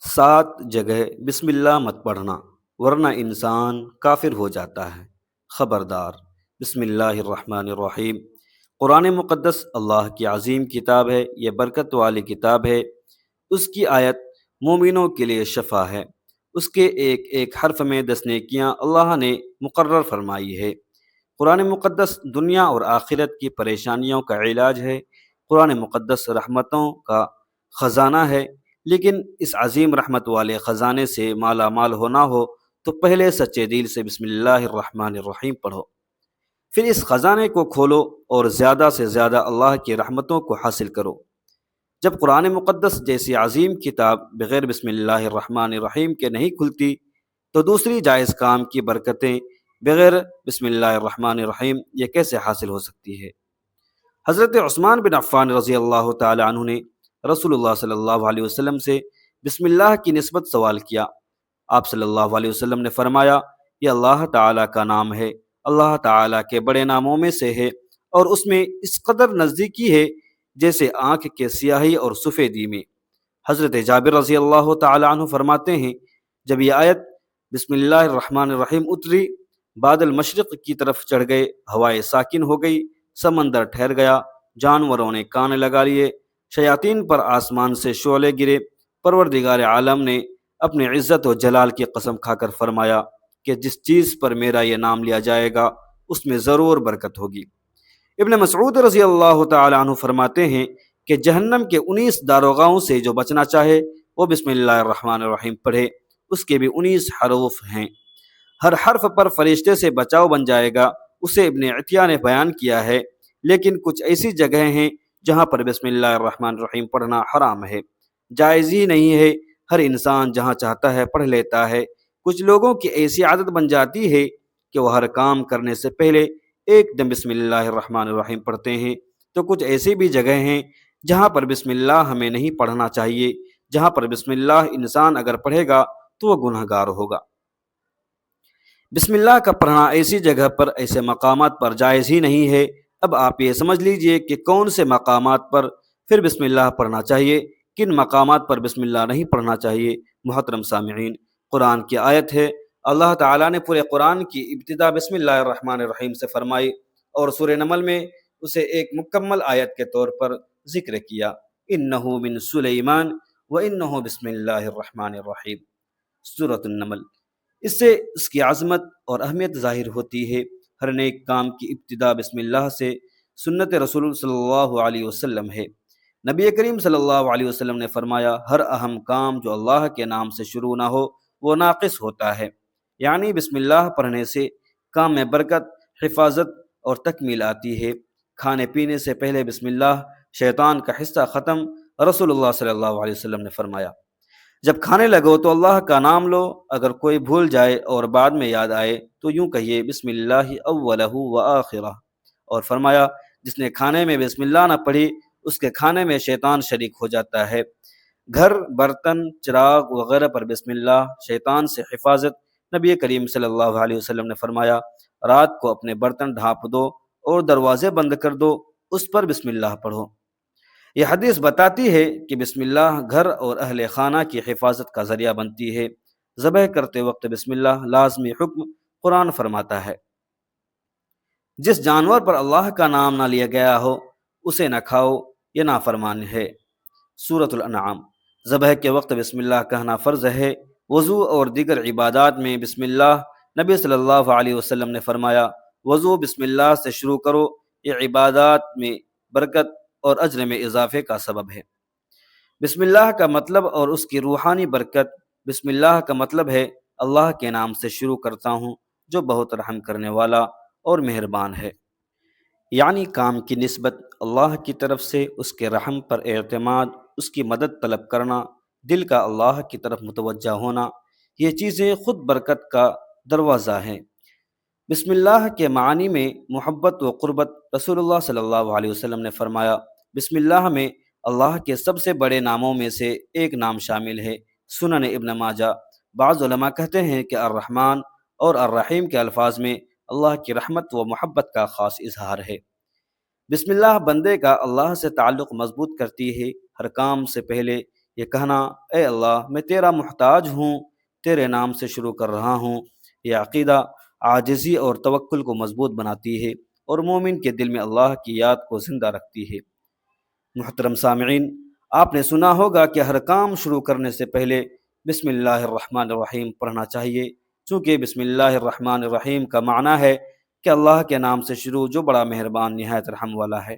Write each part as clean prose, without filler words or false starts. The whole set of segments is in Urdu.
7 جگہ بسم اللہ مت پڑھنا ورنہ انسان کافر ہو جاتا ہے۔ خبردار! بسم اللہ الرحمن الرحیم۔ قرآن مقدس اللہ کی عظیم کتاب ہے، یہ برکت والی کتاب ہے۔ اس کی آیت مومنوں کے لیے شفا ہے۔ اس کے ایک ایک حرف میں 10 نیکیاں اللہ نے مقرر فرمائی ہے۔ قرآن مقدس دنیا اور آخرت کی پریشانیوں کا علاج ہے۔ قرآن مقدس رحمتوں کا خزانہ ہے، لیکن اس عظیم رحمت والے خزانے سے مالا مال ہونا ہو تو پہلے سچے دل سے بسم اللہ الرحمن الرحیم پڑھو، پھر اس خزانے کو کھولو اور زیادہ سے زیادہ اللہ کی رحمتوں کو حاصل کرو۔ جب قرآن مقدس جیسی عظیم کتاب بغیر بسم اللہ الرحمن الرحیم کے نہیں کھلتی تو دوسری جائز کام کی برکتیں بغیر بسم اللہ الرحمن الرحیم یہ کیسے حاصل ہو سکتی ہے؟ حضرت عثمان بن عفان رضی اللہ تعالی عنہ نے رسول اللہ صلی اللہ علیہ وسلم سے بسم اللہ کی نسبت سوال کیا۔ آپ صلی اللہ علیہ وسلم نے فرمایا، یہ اللہ تعالیٰ کا نام ہے، اللہ تعالیٰ کے بڑے ناموں میں سے ہے، اور اس میں اس قدر نزدیکی ہے جیسے آنکھ کے سیاہی اور سفیدی میں۔ حضرت جابر رضی اللہ تعالی عنہ فرماتے ہیں، جب یہ آیت بسم اللہ الرحمن الرحیم اتری، بادل مشرق کی طرف چڑھ گئے، ہوائیں ساکن ہو گئی، سمندر ٹھہر گیا، جانوروں نے کان لگا لیے، شیاطین پر آسمان سے شعلے گرے۔ پروردگار عالم نے اپنی عزت و جلال کی قسم کھا کر فرمایا کہ جس چیز پر میرا یہ نام لیا جائے گا اس میں ضرور برکت ہوگی۔ ابن مسعود رضی اللہ تعالی عنہ فرماتے ہیں کہ جہنم کے 19 داروغاؤں سے جو بچنا چاہے وہ بسم اللہ الرحمن الرحیم پڑھے۔ اس کے بھی 19 حروف ہیں، ہر حرف پر فرشتے سے بچاؤ بن جائے گا، اسے ابن عطیہ نے بیان کیا ہے۔ لیکن کچھ ایسی جگہیں ہیں جہاں پر بسم اللہ الرحمن الرحیم پڑھنا حرام ہے، جائز ہی نہیں ہے۔ ہر انسان جہاں چاہتا ہے پڑھ لیتا ہے۔ کچھ لوگوں کی ایسی عادت بن جاتی ہے کہ وہ ہر کام کرنے سے پہلے ایک دم بسم اللہ الرحمن الرحیم پڑھتے ہیں۔ تو کچھ ایسی بھی جگہیں ہیں جہاں پر بسم اللہ ہمیں نہیں پڑھنا چاہیے، جہاں پر بسم اللہ انسان اگر پڑھے گا تو وہ گناہ گار ہوگا۔ بسم اللہ کا پڑھنا ایسی جگہ پر، ایسے مقامات پر جائز ہی نہیں ہے۔ اب آپ یہ سمجھ لیجئے کہ کون سے مقامات پر پھر بسم اللہ پڑھنا چاہیے، کن مقامات پر بسم اللہ نہیں پڑھنا چاہیے۔ محترم سامعین، قرآن کی آیت ہے، اللہ تعالیٰ نے پورے قرآن کی ابتدا بسم اللہ الرحمن الرحیم سے فرمائی، اور سورہ نمل میں اسے ایک مکمل آیت کے طور پر ذکر کیا، انہ من سلیمان وانہ بسم اللہ الرحمن الرحیم، سورۃ النمل۔ اس سے اس کی عظمت اور اہمیت ظاہر ہوتی ہے۔ ہر نیک کام کی ابتدا بسم اللہ سے سنت رسول صلی اللہ علیہ وسلم ہے۔ نبی کریم صلی اللہ علیہ وسلم نے فرمایا، ہر اہم کام جو اللہ کے نام سے شروع نہ ہو وہ ناقص ہوتا ہے، یعنی بسم اللہ پڑھنے سے کام میں برکت، حفاظت اور تکمیل آتی ہے۔ کھانے پینے سے پہلے بسم اللہ، شیطان کا حصہ ختم، رسول اللہ صلی اللہ علیہ وسلم نے فرمایا۔ جب کھانے لگو تو اللہ کا نام لو، اگر کوئی بھول جائے اور بعد میں یاد آئے تو یوں کہیے، بسم اللہ اولہ و آخرہ، اور فرمایا جس نے کھانے میں بسم اللہ نہ پڑھی اس کے کھانے میں شیطان شریک ہو جاتا ہے۔ گھر، برتن، چراغ وغیرہ پر بسم اللہ، شیطان سے حفاظت۔ نبی کریم صلی اللہ علیہ وسلم نے فرمایا، رات کو اپنے برتن ڈھانپ دو اور دروازے بند کر دو، اس پر بسم اللہ پڑھو۔ یہ حدیث بتاتی ہے کہ بسم اللہ گھر اور اہل خانہ کی حفاظت کا ذریعہ بنتی ہے۔ ذبح کرتے وقت بسم اللہ لازمی حکم قرآن فرماتا ہے۔ جس جانور پر اللہ کا نام نہ لیا گیا ہو اسے نہ کھاؤ، یہ نافرمان ہے۔ سورۃ الانعام۔ ذبح کے وقت بسم اللہ کہنا فرض ہے۔ وضو اور دیگر عبادات میں بسم اللہ، نبی صلی اللہ علیہ وسلم نے فرمایا، وضو بسم اللہ سے شروع کرو، یہ عبادات میں برکت اور اجر میں اضافے کا سبب ہے۔ بسم اللہ کا مطلب اور اس کی روحانی برکت۔ بسم اللہ کا مطلب ہے اللہ کے نام سے شروع کرتا ہوں جو بہت رحم کرنے والا اور مہربان ہے، یعنی کام کی نسبت اللہ کی طرف سے، اس کے رحم پر اعتماد، اس کی مدد طلب کرنا، دل کا اللہ کی طرف متوجہ ہونا، یہ چیزیں خود برکت کا دروازہ ہیں۔ بسم اللہ کے معنی میں محبت و قربت۔ رسول اللہ صلی اللہ علیہ وسلم نے فرمایا، بسم اللہ میں اللہ کے سب سے بڑے ناموں میں سے ایک نام شامل ہے۔ سنن ابن ماجہ۔ بعض علماء کہتے ہیں کہ الرحمن اور الرحیم کے الفاظ میں اللہ کی رحمت و محبت کا خاص اظہار ہے۔ بسم اللہ بندے کا اللہ سے تعلق مضبوط کرتی ہے۔ ہر کام سے پہلے یہ کہنا اے اللہ میں تیرا محتاج ہوں، تیرے نام سے شروع کر رہا ہوں، یہ عقیدہ عاجزی اور توکل کو مضبوط بناتی ہے اور مومن کے دل میں اللہ کی یاد کو زندہ رکھتی ہے۔ محترم سامعین، آپ نے سنا ہوگا کہ ہر کام شروع کرنے سے پہلے بسم اللہ الرحمن الرحیم پڑھنا چاہیے، چونکہ بسم اللہ الرحمن الرحیم کا معنی ہے کہ اللہ کے نام سے شروع جو بڑا مہربان نہایت رحم والا ہے۔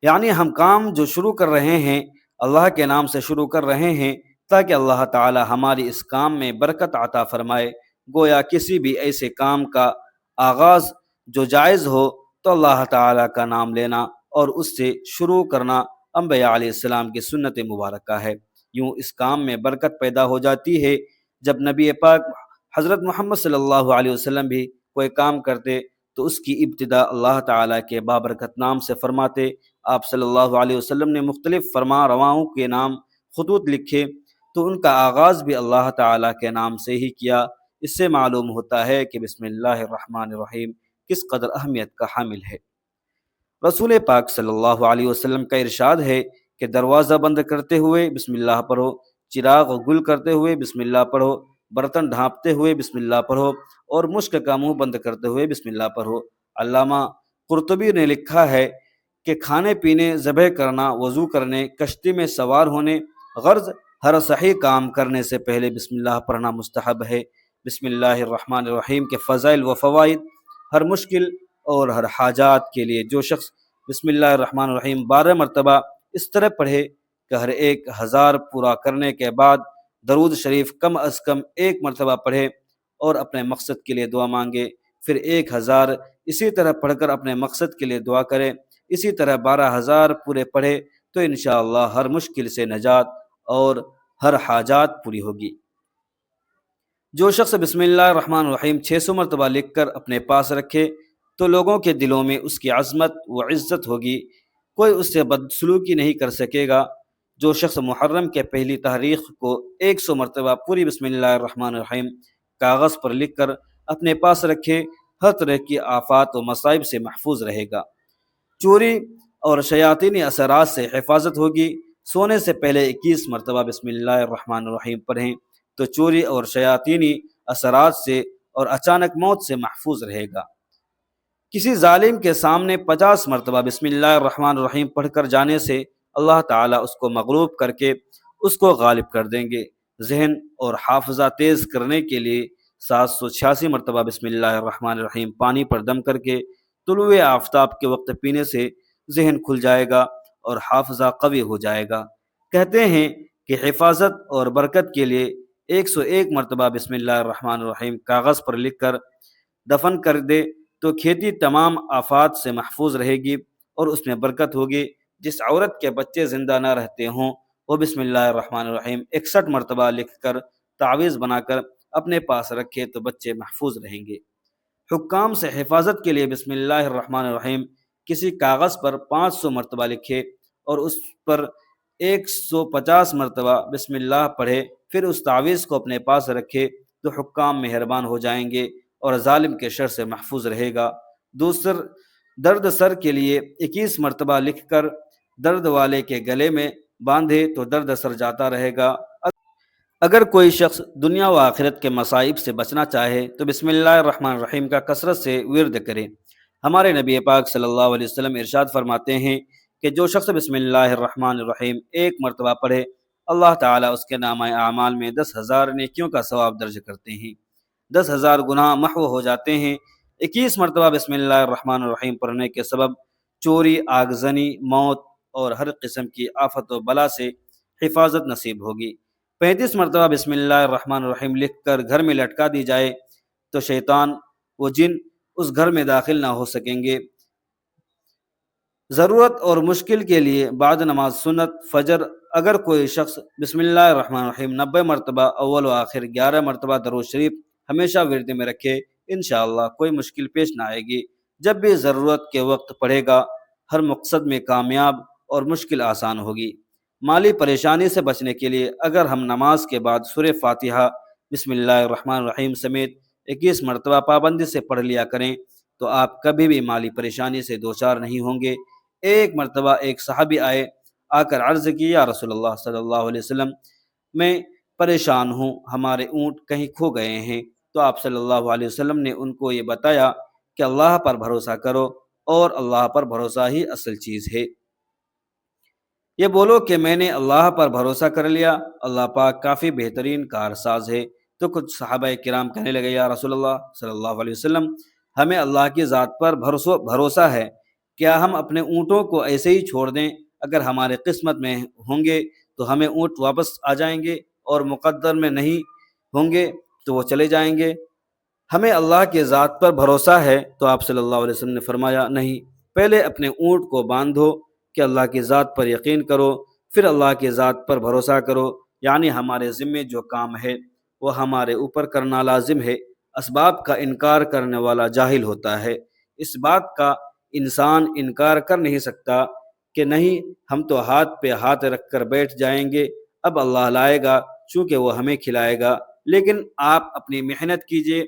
یعنی ہم کام جو شروع کر رہے ہیں اللہ کے نام سے شروع کر رہے ہیں تاکہ اللہ تعالی ہماری اس کام میں برکت عطا فرمائے۔ گویا کسی بھی ایسے کام کا آغاز جو جائز ہو تو اللہ تعالی کا نام لینا اور اس سے شروع کرنا انبیاء علیہ السلام کی سنت مبارکہ ہے۔ یوں اس کام میں برکت پیدا ہو جاتی ہے۔ جب نبی پاک حضرت محمد صلی اللہ علیہ وسلم بھی کوئی کام کرتے تو اس کی ابتدا اللہ تعالیٰ کے بابرکت نام سے فرماتے۔ آپ صلی اللہ علیہ وسلم نے مختلف فرما رواؤں کے نام خطوط لکھے تو ان کا آغاز بھی اللہ تعالیٰ کے نام سے ہی کیا۔ اس سے معلوم ہوتا ہے کہ بسم اللہ الرحمن الرحیم کس قدر اہمیت کا حامل ہے۔ رسول پاک صلی اللہ علیہ وسلم کا ارشاد ہے کہ دروازہ بند کرتے ہوئے بسم اللہ پڑھو، چراغ گل کرتے ہوئے بسم اللہ پڑھو، برتن ڈھانپتے ہوئے بسم اللہ پڑھو اور مشک کا منہ بند کرتے ہوئے بسم اللہ پڑھو۔ علامہ قرطبی نے لکھا ہے کہ کھانے پینے، ذبح کرنا، وضو کرنے، کشتی میں سوار ہونے، غرض ہر صحیح کام کرنے سے پہلے بسم اللہ پڑھنا مستحب ہے۔ بسم اللہ الرحمن الرحیم کے فضائل و فوائد: ہر مشکل اور ہر حاجات کے لیے جو شخص بسم اللہ الرحمن الرحیم 12 مرتبہ اس طرح پڑھے کہ ہر 1000 پورا کرنے کے بعد درود شریف کم از کم 1 مرتبہ پڑھے اور اپنے مقصد کے لیے دعا مانگے، پھر 1000 اسی طرح پڑھ کر اپنے مقصد کے لیے دعا کرے، اسی طرح 12000 پورے پڑھے تو انشاءاللہ ہر مشکل سے نجات اور ہر حاجات پوری ہوگی۔ جو شخص بسم اللہ الرحمن الرحیم 600 مرتبہ لکھ کر اپنے پاس رکھے تو لوگوں کے دلوں میں اس کی عظمت و عزت ہوگی، کوئی اس سے بدسلوکی نہیں کر سکے گا۔ جو شخص محرم کے پہلی تاریخ کو 100 مرتبہ پوری بسم اللہ الرحمن الرحیم کاغذ پر لکھ کر اپنے پاس رکھے، ہر طرح کی آفات و مصائب سے محفوظ رہے گا، چوری اور شیاطینی اثرات سے حفاظت ہوگی۔ سونے سے پہلے 21 مرتبہ بسم اللہ الرحمن الرحیم پڑھیں تو چوری اور شیاطینی اثرات سے اور اچانک موت سے محفوظ رہے گا۔ کسی ظالم کے سامنے 50 مرتبہ بسم اللہ الرحمن الرحیم پڑھ کر جانے سے اللہ تعالیٰ اس کو مغلوب کر کے اس کو غالب کر دیں گے۔ ذہن اور حافظہ تیز کرنے کے لیے 786 مرتبہ بسم اللہ الرحمن الرحیم پانی پر دم کر کے طلوع آفتاب کے وقت پینے سے ذہن کھل جائے گا اور حافظہ قوی ہو جائے گا۔ کہتے ہیں کہ حفاظت اور برکت کے لیے 101 مرتبہ بسم اللہ الرحمن الرحیم کاغذ پر لکھ کر دفن کر دے تو کھیتی تمام آفات سے محفوظ رہے گی اور اس میں برکت ہوگی۔ جس عورت کے بچے زندہ نہ رہتے ہوں وہ بسم اللہ الرحمن الرحیم 61 مرتبہ لکھ کر تعویذ بنا کر اپنے پاس رکھے تو بچے محفوظ رہیں گے۔ حکام سے حفاظت کے لیے بسم اللہ الرحمن الرحیم کسی کاغذ پر 500 مرتبہ لکھے اور اس پر 150 مرتبہ بسم اللہ پڑھے، پھر اس تعویذ کو اپنے پاس رکھے تو حکام مہربان ہو جائیں گے اور ظالم کے شر سے محفوظ رہے گا۔ دوسر درد سر کے لیے 21 مرتبہ لکھ کر درد والے کے گلے میں باندھے تو درد سر جاتا رہے گا۔ اگر کوئی شخص دنیا و آخرت کے مصائب سے بچنا چاہے تو بسم اللہ الرحمن الرحیم کا کثرت سے ورد کرے۔ ہمارے نبی پاک صلی اللہ علیہ وسلم ارشاد فرماتے ہیں کہ جو شخص بسم اللہ الرحمن الرحیم 1 مرتبہ پڑھے اللہ تعالیٰ اس کے نامہ اعمال میں 10,000 نیکیوں کا ثواب درج کرتے ہیں، 10,000 گناہ محو ہو جاتے ہیں۔ 21 مرتبہ بسم اللہ الرحمن الرحیم پڑھنے کے سبب چوری، آگزنی، موت اور ہر قسم کی آفت و بلا سے حفاظت نصیب ہوگی۔ 35 مرتبہ بسم اللہ الرحمن الرحیم لکھ کر گھر میں لٹکا دی جائے تو شیطان و جن اس گھر میں داخل نہ ہو سکیں گے۔ ضرورت اور مشکل کے لیے بعد نماز سنت فجر اگر کوئی شخص بسم اللہ الرحمن الرحیم 90 مرتبہ اول و آخر 11 مرتبہ درود شریف ہمیشہ ورد میں رکھے انشاءاللہ کوئی مشکل پیش نہ آئے گی۔ جب بھی ضرورت کے وقت پڑھے گا ہر مقصد میں کامیاب اور مشکل آسان ہوگی۔ مالی پریشانی سے بچنے کے لیے اگر ہم نماز کے بعد سورہ فاتحہ بسم اللہ الرحمن الرحیم سمیت 21 مرتبہ پابندی سے پڑھ لیا کریں تو آپ کبھی بھی مالی پریشانی سے دوچار نہیں ہوں گے۔ ایک مرتبہ ایک صحابی آئے، آ کر عرض کی یا رسول اللہ صلی اللہ علیہ وسلم، میں پریشان ہوں، ہمارے اونٹ کہیں کھو گئے ہیں۔ تو آپ صلی اللہ علیہ وسلم نے ان کو یہ بتایا کہ اللہ پر بھروسہ کرو، اور اللہ پر بھروسہ ہی اصل چیز ہے۔ یہ بولو کہ میں نے اللہ پر بھروسہ کر لیا، اللہ پاک کافی بہترین کارساز ہے۔ تو کچھ صحابہ کرام کہنے لگے یا رسول اللہ صلی اللہ علیہ وسلم، ہمیں اللہ کی ذات پر بھروسہ ہے، کیا ہم اپنے اونٹوں کو ایسے ہی چھوڑ دیں؟ اگر ہمارے قسمت میں ہوں گے تو ہمیں اونٹ واپس آ جائیں گے، اور مقدر میں نہیں ہوں گے تو وہ چلے جائیں گے۔ ہمیں اللہ کی ذات پر بھروسہ ہے۔ تو آپ صلی اللہ علیہ وسلم نے فرمایا نہیں، پہلے اپنے اونٹ کو باندھو کہ اللہ کی ذات پر یقین کرو، پھر اللہ کی ذات پر بھروسہ کرو، یعنی ہمارے ذمے جو کام ہے وہ ہمارے اوپر کرنا لازم ہے۔ اسباب کا انکار کرنے والا جاہل ہوتا ہے۔ اس بات کا انسان انکار کر نہیں سکتا کہ نہیں، ہم تو ہاتھ پہ ہاتھ رکھ کر بیٹھ جائیں گے، اب اللہ لائے گا چونکہ وہ ہمیں کھلائے گا۔ لیکن آپ اپنی محنت کیجئے،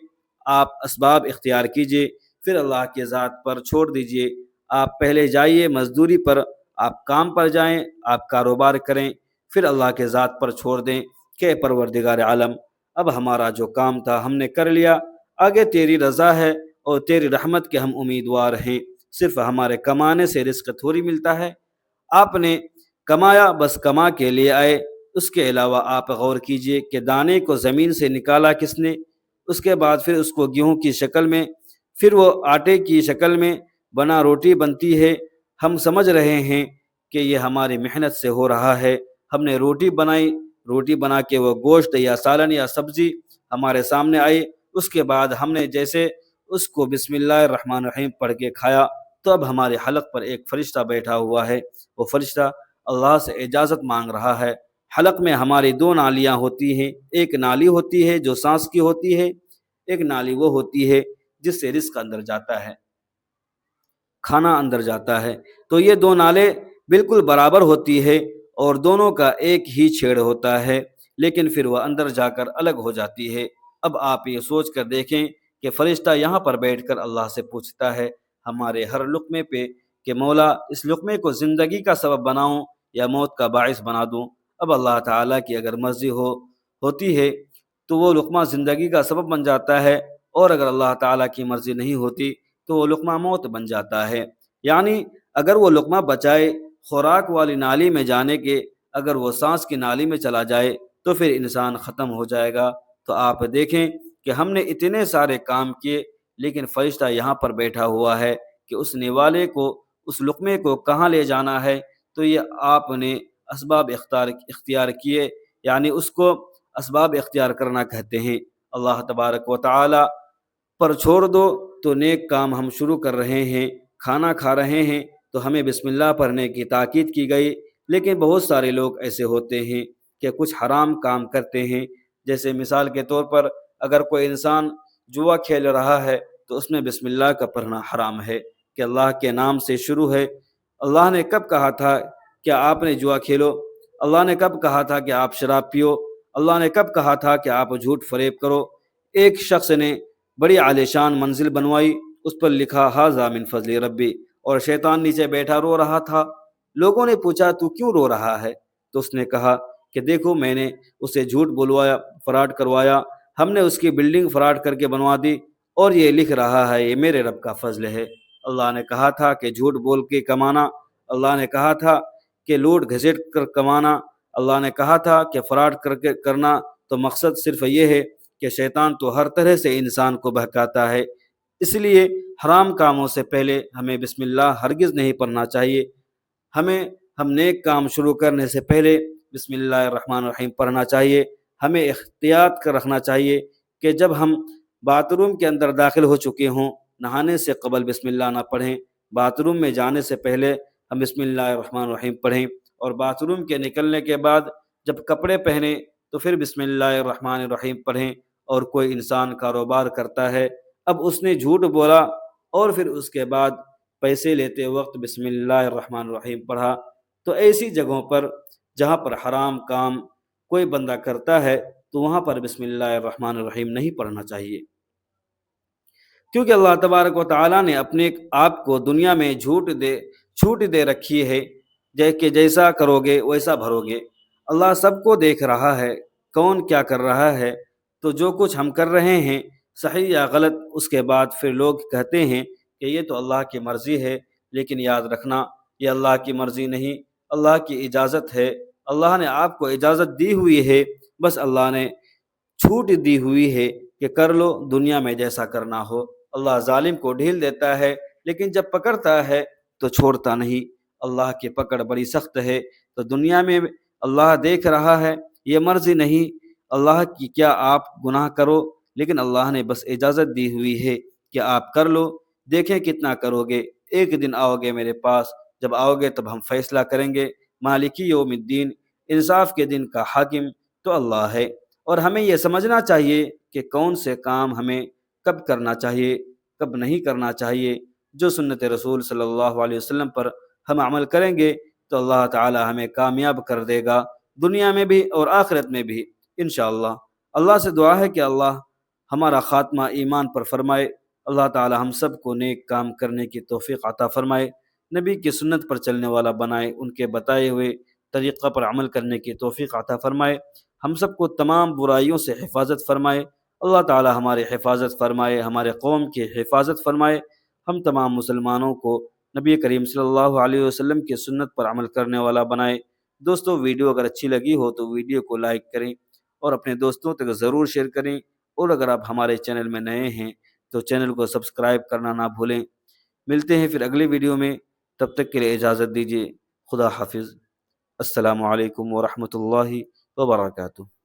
آپ اسباب اختیار کیجئے، پھر اللہ کی ذات پر چھوڑ دیجئے۔ آپ پہلے جائیے مزدوری پر، آپ کام پر جائیں، آپ کاروبار کریں، پھر اللہ کے ذات پر چھوڑ دیں کہ پروردگار عالم، اب ہمارا جو کام تھا ہم نے کر لیا، آگے تیری رضا ہے اور تیری رحمت کے ہم امیدوار ہیں۔ صرف ہمارے کمانے سے رزق تھوڑی ملتا ہے، آپ نے کمایا بس کما کے لیے آئے۔ اس کے علاوہ آپ غور کیجئے کہ دانے کو زمین سے نکالا کس نے، اس کے بعد پھر اس کو گیہوں کی شکل میں، پھر وہ آٹے کی شکل میں بنا روٹی بنتی ہے۔ ہم سمجھ رہے ہیں کہ یہ ہماری محنت سے ہو رہا ہے، ہم نے روٹی بنائی، روٹی بنا کے وہ گوشت یا سالن یا سبزی ہمارے سامنے آئی، اس کے بعد ہم نے جیسے اس کو بسم اللہ الرحمن الرحیم پڑھ کے کھایا، تو اب ہمارے حلق پر ایک فرشتہ بیٹھا ہوا ہے، وہ فرشتہ اللہ سے اجازت مانگ رہا ہے۔ حلق میں ہماری دو نالیاں ہوتی ہیں، ایک نالی ہوتی ہے جو سانس کی ہوتی ہے، ایک نالی وہ ہوتی ہے جس سے رزق اندر جاتا ہے، کھانا اندر جاتا ہے۔ تو یہ دو نالے بالکل برابر ہوتی ہے اور دونوں کا ایک ہی چھیڑ ہوتا ہے، لیکن پھر وہ اندر جا کر الگ ہو جاتی ہے۔ اب آپ یہ سوچ کر دیکھیں کہ فرشتہ یہاں پر بیٹھ کر اللہ سے پوچھتا ہے ہمارے ہر لقمے پہ کہ مولا اس لقمے کو زندگی کا سبب بناؤں یا موت کا باعث بنا دوں؟ اب اللہ تعالیٰ کی اگر مرضی ہوتی ہے تو وہ لقمہ زندگی کا سبب بن جاتا ہے، اور اگر اللہ تعالیٰ کی مرضی نہیں ہوتی تو وہ لقمہ موت بن جاتا ہے۔ یعنی اگر وہ لقمہ بچائے خوراک والی نالی میں جانے کے، اگر وہ سانس کی نالی میں چلا جائے تو پھر انسان ختم ہو جائے گا۔ تو آپ دیکھیں کہ ہم نے اتنے سارے کام کیے، لیکن فرشتہ یہاں پر بیٹھا ہوا ہے کہ اس نوالے کو، اس لقمے کو کہاں لے جانا ہے۔ تو یہ آپ نے اسباب اختیار کیے، یعنی اس کو اسباب اختیار کرنا کہتے ہیں۔ اللہ تبارک و تعالی پر چھوڑ دو تو نیک کام ہم شروع کر رہے ہیں، کھانا کھا رہے ہیں تو ہمیں بسم اللہ پڑھنے کی تاکید کی گئی، لیکن بہت سارے لوگ ایسے ہوتے ہیں کہ کچھ حرام کام کرتے ہیں۔ جیسے مثال کے طور پر اگر کوئی انسان جوا کھیل رہا ہے تو اس میں بسم اللہ کا پڑھنا حرام ہے کہ اللہ کے نام سے شروع ہے۔ اللہ نے کب کہا تھا کہ آپ نے جوا کھیلو؟ اللہ نے کب کہا تھا کہ آپ شراب پیو؟ اللہ نے کب کہا تھا کہ آپ جھوٹ فریب کرو؟ ایک شخص نے بڑی عالیشان منزل بنوائی، اس پر لکھا ھذا من فضل ربی، اور شیطان نیچے بیٹھا رو رہا تھا۔ لوگوں نے پوچھا تو کیوں رو رہا ہے؟ تو اس نے کہا کہ دیکھو میں نے اسے جھوٹ بلوایا، فراڈ کروایا، ہم نے اس کی بلڈنگ فراڈ کر کے بنوا دی، اور یہ لکھ رہا ہے یہ میرے رب کا فضل ہے۔ اللہ نے کہا تھا کہ جھوٹ بول کے کمانا، اللہ نے کہا تھا کہ لوٹ گھسیٹ کر کمانا، اللہ نے کہا تھا کہ فراڈ کر کے کرنا، تو مقصد صرف یہ ہے کہ شیطان تو ہر طرح سے انسان کو بہکاتا ہے۔ اس لیے حرام کاموں سے پہلے ہمیں بسم اللہ ہرگز نہیں پڑھنا چاہیے۔ ہم نیک کام شروع کرنے سے پہلے بسم اللہ الرحمن الرحیم پڑھنا چاہیے۔ ہمیں احتیاط کر رکھنا چاہیے کہ جب ہم باتھ روم کے اندر داخل ہو چکے ہوں، نہانے سے قبل بسم اللہ نہ پڑھیں، باتھ روم میں جانے سے پہلے ہم بسم اللہ الرحمن الرحیم پڑھیں، اور باتھ روم کے نکلنے کے بعد جب کپڑے پہنیں تو پھر بسم اللہ الرحمن الرحیم پڑھیں۔ اور کوئی انسان کاروبار کرتا ہے، اب اس نے جھوٹ بولا اور پھر اس کے بعد پیسے لیتے وقت بسم اللہ الرحمن الرحیم پڑھا، تو ایسی جگہوں پر جہاں پر حرام کام کوئی بندہ کرتا ہے تو وہاں پر بسم اللہ الرحمن الرحیم نہیں پڑھنا چاہیے، کیونکہ اللہ تبارک و تعالیٰ نے اپنے آپ کو دنیا میں چھوٹ دے رکھی ہے کہ جیسا کرو گے ویسا بھرو گے۔ اللہ سب کو دیکھ رہا ہے، کون کیا کر رہا ہے۔ تو جو کچھ ہم کر رہے ہیں صحیح یا غلط، اس کے بعد پھر لوگ کہتے ہیں کہ یہ تو اللہ کی مرضی ہے، لیکن یاد رکھنا یہ اللہ کی مرضی نہیں، اللہ کی اجازت ہے۔ اللہ نے آپ کو اجازت دی ہوئی ہے، بس اللہ نے چھوٹ دی ہوئی ہے کہ کر لو، دنیا میں جیسا کرنا ہو۔ اللہ ظالم کو ڈھیل دیتا ہے، لیکن جب پکڑتا ہے تو چھوڑتا نہیں۔ اللہ کی پکڑ بڑی سخت ہے۔ تو دنیا میں اللہ دیکھ رہا ہے، یہ مرضی نہیں اللہ کی کیا آپ گناہ کرو، لیکن اللہ نے بس اجازت دی ہوئی ہے کہ آپ کر لو، دیکھیں کتنا کرو گے۔ ایک دن آؤ گے میرے پاس، جب آؤ گے تب ہم فیصلہ کریں گے۔ مالکی یوم الدین، انصاف کے دن کا حاکم تو اللہ ہے۔ اور ہمیں یہ سمجھنا چاہیے کہ کون سے کام ہمیں کب کرنا چاہیے، کب نہیں کرنا چاہیے۔ جو سنت رسول صلی اللہ علیہ وسلم پر ہم عمل کریں گے تو اللہ تعالی ہمیں کامیاب کر دے گا، دنیا میں بھی اور آخرت میں بھی انشاءاللہ۔ اللہ سے دعا ہے کہ اللہ ہمارا خاتمہ ایمان پر فرمائے، اللہ تعالی ہم سب کو نیک کام کرنے کی توفیق عطا فرمائے، نبی کی سنت پر چلنے والا بنائے، ان کے بتائے ہوئے طریقہ پر عمل کرنے کی توفیق عطا فرمائے، ہم سب کو تمام برائیوں سے حفاظت فرمائے۔ اللہ تعالی ہماری حفاظت فرمائے، ہمارے قوم کی حفاظت فرمائے، ہم تمام مسلمانوں کو نبی کریم صلی اللہ علیہ وسلم کی سنت پر عمل کرنے والا بنائے۔ دوستو، ویڈیو اگر اچھی لگی ہو تو ویڈیو کو لائک کریں اور اپنے دوستوں تک ضرور شیئر کریں، اور اگر آپ ہمارے چینل میں نئے ہیں تو چینل کو سبسکرائب کرنا نہ بھولیں۔ ملتے ہیں پھر اگلی ویڈیو میں، تب تک کے لیے اجازت دیجیے۔ خدا حافظ۔ السلام علیکم ورحمۃ اللہ وبرکاتہ۔